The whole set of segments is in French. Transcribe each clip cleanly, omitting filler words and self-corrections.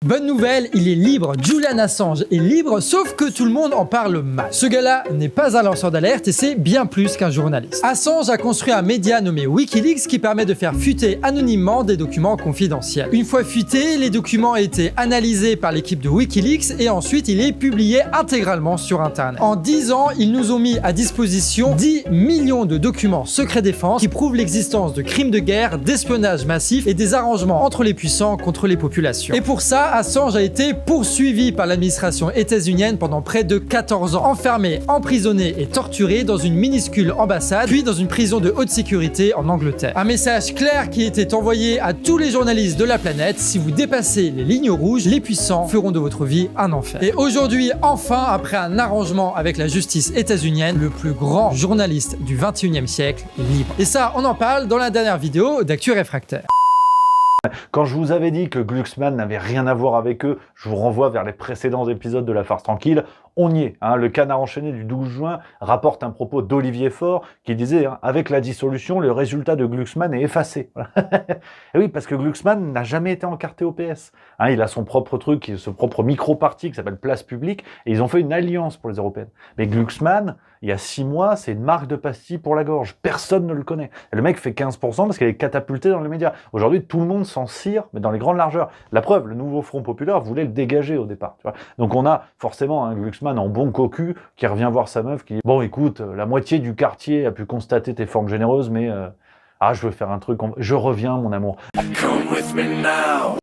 Bonne nouvelle, il est libre. Julian Assange est libre, sauf que tout le monde en parle mal. Ce gars-là n'est pas un lanceur d'alerte et c'est bien plus qu'un journaliste. Assange a construit un média nommé Wikileaks qui permet de faire fuiter anonymement des documents confidentiels. Une fois fuités, les documents ont été analysés par l'équipe de Wikileaks et ensuite il est publié intégralement sur Internet. En 10 ans, ils nous ont mis à disposition 10 millions de documents secrets défense qui prouvent l'existence de crimes de guerre, d'espionnage massif et des arrangements entre les puissants contre les populations. Et pour ça, Assange a été poursuivi par l'administration états-unienne pendant près de 14 ans, enfermé, emprisonné et torturé dans une minuscule ambassade, puis dans une prison de haute sécurité en Angleterre. Un message clair qui était envoyé à tous les journalistes de la planète: si vous dépassez les lignes rouges, les puissants feront de votre vie un enfer. Et aujourd'hui, enfin, après un arrangement avec la justice états-unienne, le plus grand journaliste du 21e siècle est libre. Et ça, on en parle dans la dernière vidéo d'Actu Réfractaire. Quand je vous avais dit que Glucksmann n'avait rien à voir avec eux, je vous renvoie vers les précédents épisodes de La Farce Tranquille. On y est. Le Canard enchaîné du 12 juin rapporte un propos d'Olivier Faure qui disait avec la dissolution, le résultat de Glucksmann est effacé. Et oui, parce que Glucksmann n'a jamais été encarté au PS. Il a son propre truc, ce propre micro-parti qui s'appelle Place Publique, et ils ont fait une alliance pour les européennes. Mais Glucksmann, il y a 6 mois, c'est une marque de pastilles pour la gorge. Personne ne le connaît. Et le mec fait 15% parce qu'il est catapulté dans les médias. Aujourd'hui, tout le monde s'en cire, mais dans les grandes largeurs. La preuve, le nouveau Front Populaire voulait le dégager au départ. Tu vois. Donc on a forcément Glucksmann en bon cocu qui revient voir sa meuf qui dit « Bon, écoute, la moitié du quartier a pu constater tes formes généreuses, mais je veux faire un truc, je reviens, mon amour. »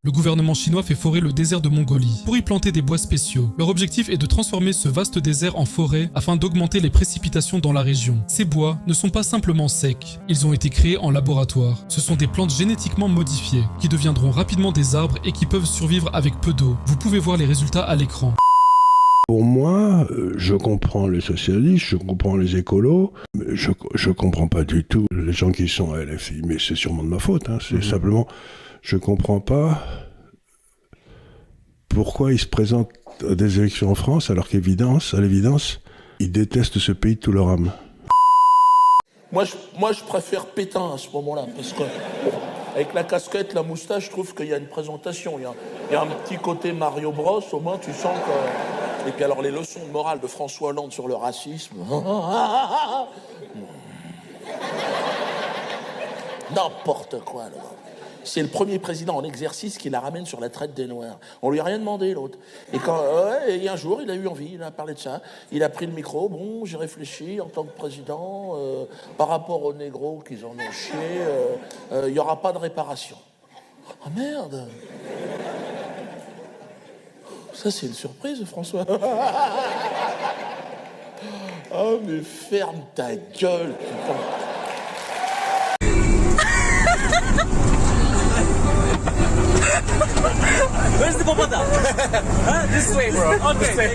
Le gouvernement chinois fait forer le désert de Mongolie pour y planter des bois spéciaux. Leur objectif est de transformer ce vaste désert en forêt afin d'augmenter les précipitations dans la région. Ces bois ne sont pas simplement secs, ils ont été créés en laboratoire. Ce sont des plantes génétiquement modifiées qui deviendront rapidement des arbres et qui peuvent survivre avec peu d'eau. Vous pouvez voir les résultats à l'écran. Pour moi, je comprends les socialistes, je comprends les écolos, mais je comprends pas du tout les gens qui sont à LFI, mais c'est sûrement de ma faute, c'est simplement, je comprends pas pourquoi ils se présentent à des élections en France alors à l'évidence, ils détestent ce pays de tout leur âme. Moi, je préfère Pétain à ce moment-là, parce que avec la casquette, la moustache, je trouve qu'il y a une présentation, il y a un petit côté Mario Bros, au moins tu sens que... Et puis alors les leçons de morale de François Hollande sur le racisme. N'importe quoi, là. C'est le premier président en exercice qui la ramène sur la traite des Noirs. On lui a rien demandé, l'autre. Et un jour, il a eu envie, il a parlé de ça. Il a pris le micro. Bon, j'ai réfléchi en tant que président, par rapport aux négros qu'ils en ont chié, il n'y aura pas de réparation. Oh merde! Ça, c'est une surprise, François. Oh, mais ferme ta gueule, putain. Where's the Bobada? This way, bro. Okay.